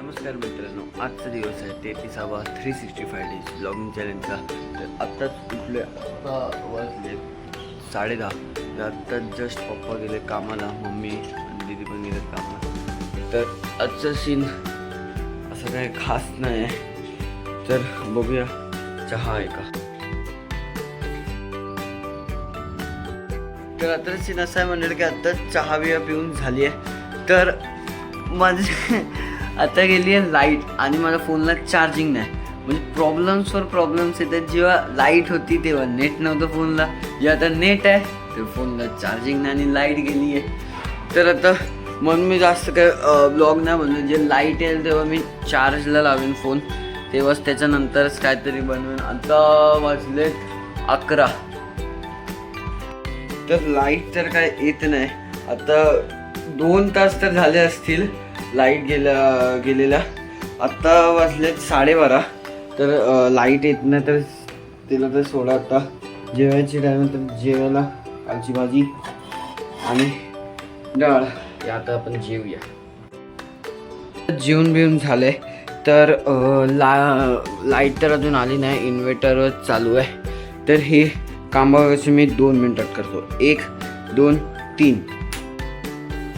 नमस्कार मित्रांनो, आजचा दिवस आहे 33वा 365 डेज ब्लॉगिंग चॅलेंजचा. तर आत्ताच उठले, आत्ता वाजले 10:30. तर आत्ताच जस्ट पप्पा गेले कामाला, मम्मी आणि दीदी पण गेले कामाला. तर आजचं सीन असं काही खास नाही आहे. तर बघूया चहा आहे का. तर आता सीन असं आहे म्हणलं की आत्ताच चहा बिया पिऊन झाली आहे. तर माझे आता गेली आहे लाईट आणि माझ्या फोनला चार्जिंग नाही. म्हणजे प्रॉब्लेम्सवर प्रॉब्लेम्स येतात. जेव्हा लाईट होती तेव्हा नेट नव्हतं फोनला, जेव्हा आता नेट आहे तर फोनला चार्जिंग नाही आणि लाईट गेली आहे. तर आता म्हणून मी जास्त काय ब्लॉग नाही बनवलं. जे लाईट येईल तेव्हा मी चार्जला लावेन फोन, तेव्हाच त्याच्यानंतरच काहीतरी बनवेन. आता वाजलेत 11. तर लाईट तर काय येत नाही. आता 2 तास तर झाले असतील लाईट गेलेला. आत्ता वाजलेत 12:30. तर लाईट येत नाही तर तिला तर सोडा. आता जेवायची टाईम तर जेवायला कालची भाजी आणि डाळ. आता आपण जेवूया. जेवून बिवून झालं आहे. तर लाईट तर अजून आली नाही, इन्व्हर्टरच चालू आहे. तर हे कामावरचे मी 2 मिनटात करतो. 1 2 3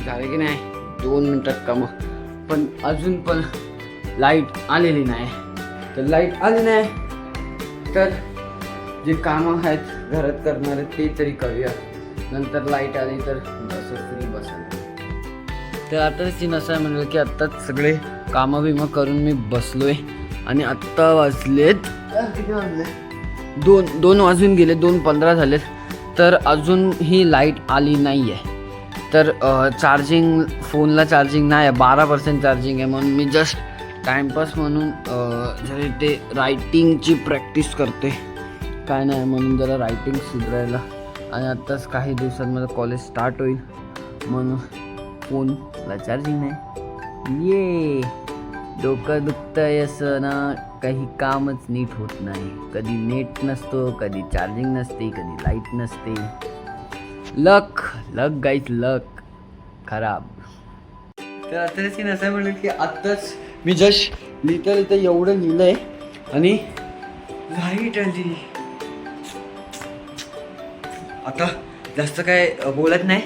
झाले की नाही. 2 मिनटात कामं. पण अजून पण लाईट आलेली नाही. तर लाईट आली नाही तर जे कामं आहेत घरात करणारे ते तरी करूया. नंतर लाईट आली तर फ्री बसायला. तर आता सीन असं आहे म्हणलं की आत्ताच सगळे कामं बिमं करून मी बसलोय आणि आत्ता वाजलेत किती वाजले 2 वाजून गेले. 2:15 झालेत. तर अजून ही लाईट आली नाही आहे. तर चार्जिंग फोनला चार्जिंग नाही आहे, 12% चार्जिंग आहे. म्हणून मी जस्ट टाईमपास म्हणून जरा ते रायटिंगची प्रॅक्टिस करते. काय नाही म्हणून जरा रायटिंग सुधारायला. आणि आत्ताच काही दिवसात माझं कॉलेज स्टार्ट होईल म्हणून फोनला चार्जिंग नाही. ये डोकं दुखतंय असं ना, काही कामच नीट होत नाही. कधी नेट नसतो, कधी चार्जिंग नसते, कधी लाईट नसते. लक गाईज, लक खराब. तर आता सीन असं म्हणलं की आत्ताच मी जस्ट लिहिता एवढं लिहिलंय आणि लाईट आली. आता जास्त काय बोलत नाही.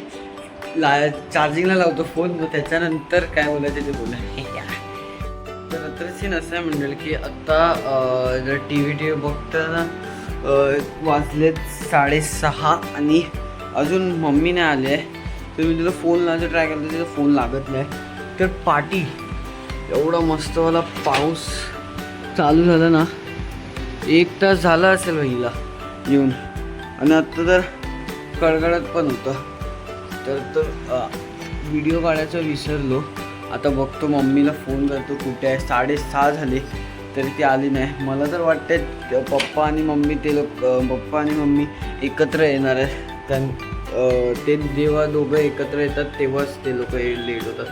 चार्जिंगला लावतो फोन, मग त्याच्यानंतर काय बोलायचं ते बोला. तर आता सीन असं आहे म्हणलं की आत्ता जर टी व्ही बघताना वाजलेत 6:30 आणि अजून मम्मी नाही आली आहे. तर मी तिला फोन लावायचा ट्राय करतो, तिचा फोन लागत नाही. तर पाटी एवढा मस्तवाला पाऊस चालू झाला ना, 1 तास झाला असेल हिला येऊन. आणि आत्ता तर कडकडत पण होतं. तर व्हिडिओ काढायचा विसरलो. आता बघतो, मम्मीला फोन करतो कुठे आहे. 6:30 झाले तरी ती आली नाही. मला तर वाटतंय पप्पा आणि मम्मी एकत्र येणार आहे. ते जेव्हा दोघं एकत्र येतात तेव्हाच ते लोक लेट होतात.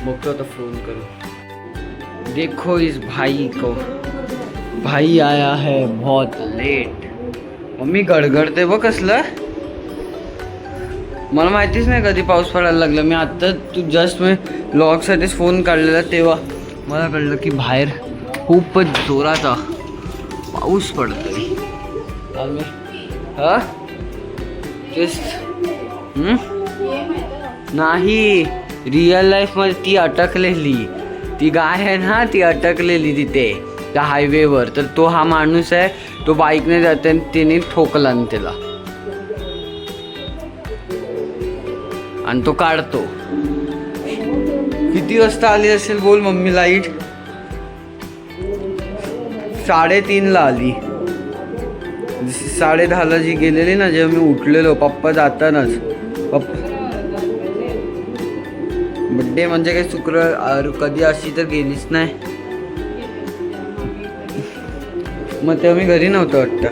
बघतो आता फोन करून. देखो इस भाई को, भाई आया है बहुत लेट. मम्मी गडगडते बघ कसलं. मला माहितीच नाही कधी पाऊस पडायला लागला. मी आत्ता जस्ट मी व्लॉगसाठीच फोन काढलेला तेव्हा मला कळलं की बाहेर खूपच जोराचा पाऊस पडतोय. हा तेच नाही, रिअल लाईफमध्ये ती अटकलेली, ती गाय आहे ना, ती अटकलेली तिथे त्या हायवेवर. तर तो हा माणूस आहे, तो बाईकने जाते आणि तिने ठोकला त्याला आणि तो काढतो. किती वाजता आली असेल बोल मम्मी लाईट? 3:30ला आली. 10:30ला जी गेलेली ना, जेव्हा मी उठलेलो पप्पा जातानाच. बड्डे म्हणजे काही शुक्रवार कधी अशी तर गेलीच नाही. मग तेव्हा मी घरी नव्हतो वाटतं.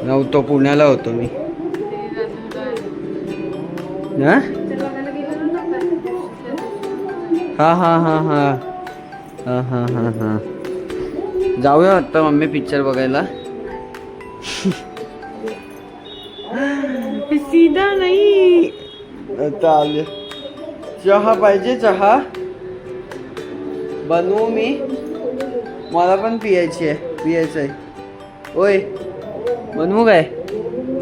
नव्हतो, पुण्याला होतो मी. हा हा हा हा हा हा हा हा हा जाऊया वाटतं मम्मी पिक्चर बघायला. सीधा नाही आता आले. चहा पाहिजे? चहा बनवू मी? मला पण पियायची आहे, पियायचं आहे. ओय बनवू काय?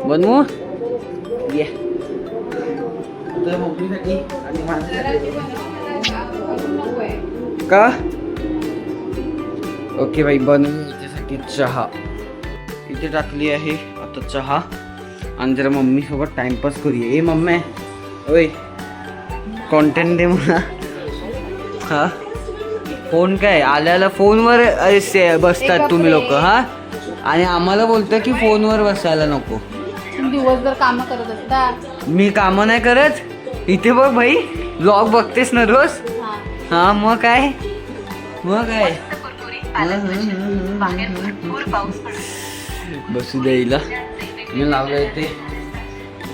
बनवू ये मम्मीसाठी आणि माझ्यासाठी का? ओके बाई, बनवू त्याच्यासाठी चहा इथे टाकली आहे आता चहा. आणि जरा मम्मी सोबत टाइमपास करूया. ए मम्मी, ओय कॉन्टेंट दे मला. हा फोन काय आल्याला फोनवर बसतात तुम्ही लोक हा, आणि आम्हाला बोलतं की फोनवर बसायला नको. दिवसभर काम करत असता. मी कामं नाही करत. इथे बघ भाई, ब्लॉग बघतेस ना रोज. हा मग काय, मग काय बसू द्यायला मी लावलं इथे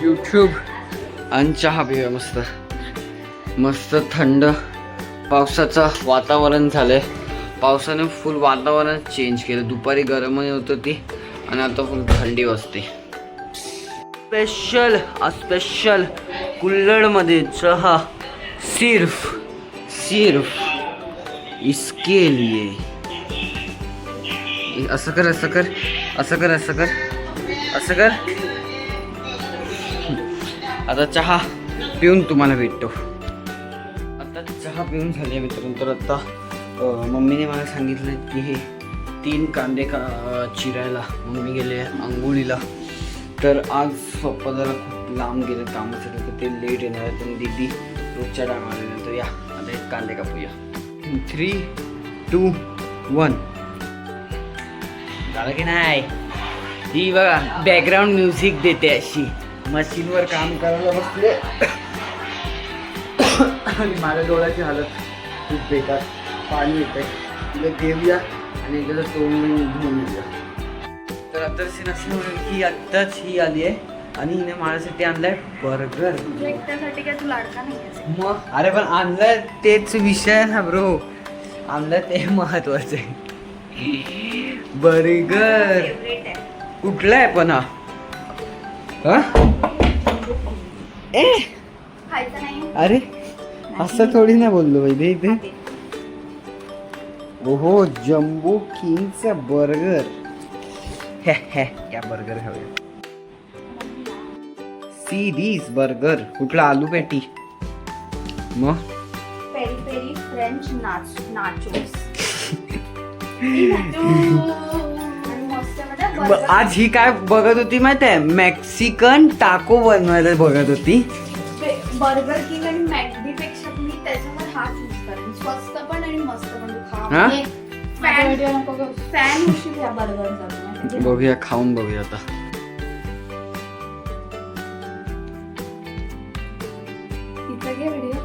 यूट्यूब आणि चहा पिऊया मस्त मस्त. थंड पावसाचं वातावरण झालंय. पावसाने फुल वातावरण चेंज केलं. दुपारी गरमही होतं ती आणि आता फुल थंडी वाजते. स्पेशल कुल्हड़मध्ये चहा सिर्फ इसके लिए. असं कर असं कर असं कर असं कर असं कर. आता चहा पिऊन तुम्हाला भेटतो. आता चहा पिऊन झाले मित्रांनो. तर आता मम्मीने मला सांगितलं की हे 3 कांदे चिरायला मम्मी गेले आंघोळीला. तर आज पप्पा जरा खूप लांब गेले कामासाठी, तर ते लेट येणार आहे. तर दीदी रोजच्या टायमाला. तर या आता एक कांदे कापूया. 3, 2, 1 झालं की नाही. ही बघा बॅकग्राऊंड म्युझिक देते अशी. मशीनवर काम करायला बसले आणि माझ्या डोळ्याची हालत खूप बेकार. पाणी येत आहे. तिला घेऊया आणि त्याचं तोंड धुवून येऊया. तर आता सीन असं म्हणून की आत्ताच ही आली आहे आणि हिने माझ्यासाठी आणलाय बर्गर. त्यासाठी काय तू लाडका नाही? मग अरे पण आणलाय तेच विषय आहे ना ब्रो. आणलाय ते महत्वाचं आहे. बर्गर कुठला आहे पण हा? ए खायचं नाही. अरे असं थोडी ना बोललो पाहिजे इथे. ओहो जम्बो किंगचा बर्गर. क्या बर्गर खाऊया. Series burger. कुठला? आलू पॅटी. मग पेरी पेरी फ्रेंच नाचोस. आज ही काय बघत होती माहिती आहे? मॅक्सिकन टाको बनवायला बघत होती. बर्गर किंग आणि मॅकडी पेक्षा मी त्याच्यावर हा चूज करेन. स्वस्त पण आणि मस्त पण. हा? फॅन होशील या बर्गरचा. बघूया, खाऊन बघूया आता. तिचा घे व्हिडिओ.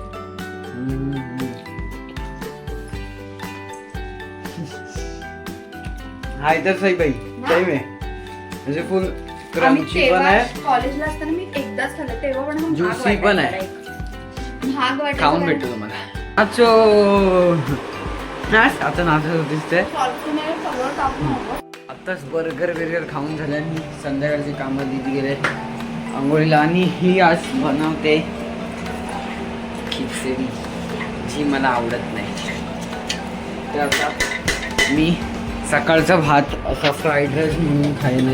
हाय तर सही बाई, सही आहे. म्हणजे फुल क्रंची पण आहे. कॉलेजला असताना मी एकदाच खाल्लं, तेव्हा पण ज्युसी पण आहे. महाग वाटायचं. खाऊन भेटतो तुम्हाला. नाचो आता नाचत होतीस ते. सगळं टाकून हवं. आत्ताच बर्गर खाऊन झाले आणि संध्याकाळची कामं दिदी गेले आंघोळीला. आणि ही आज बनवते खिचडी जी मला आवडत नाही. तर आता मी सकाळचा भात असा फ्राईड राईस म्हणून खायला.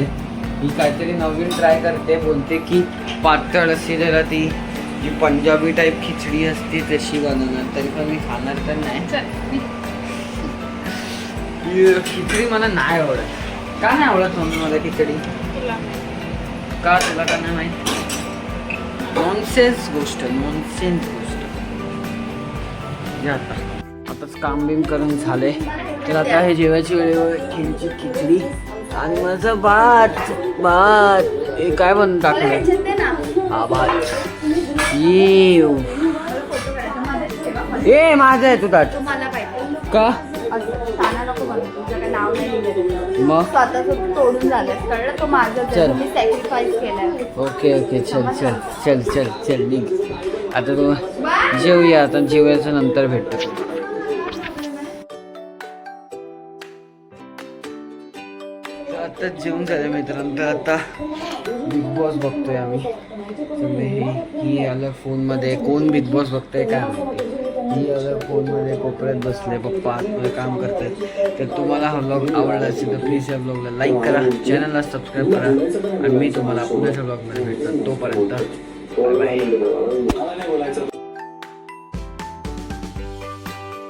ही काहीतरी नवीन ट्राय करते. बोलते की पातळ अशी जरा ती जी पंजाबी टाईप खिचडी असते तशी बनवणार. तरी पण मी खाणार तर नाही. खिचडी मला नाही आवडत. का नाही आवडत मम्मी मला खिचडी? का तुला का नाही माहिती? नॉनसेन्स गोष्ट. आताच काम बिम करून झाले. तर आता हे जेवायची वेळेवर खिचडी खिचडी आणि माझं भात. हे काय बनवून टाकलं? हा भात. ए माझं आहे तू ताट का? मग तोडून झालं कळलं. तो माझा मी सॅक्रिफाईस केलाय. ओके चल निघ. आता तू जेवूया. आता जेवायचं नंतर भेटतो. आता जेवण झालं मित्रांनो. तर आता बिग बॉस बघतोय आम्ही सगळे. ही आलं फोनमध्ये. कोण बिग बॉस बघतोय काय माहिती. ही आलं फोनमध्ये कोपऱ्यात बसले. पप्पा आतमध्ये काम करतात. तर तुम्हाला हा व्लॉग आवडला असेल तर प्लीज या व्लॉगला लाईक करा, चॅनलला सबस्क्राईब करा आणि मी तुम्हाला पुढच्या व्लॉगमध्ये भेटतो. तोपर्यंत बाय बाय.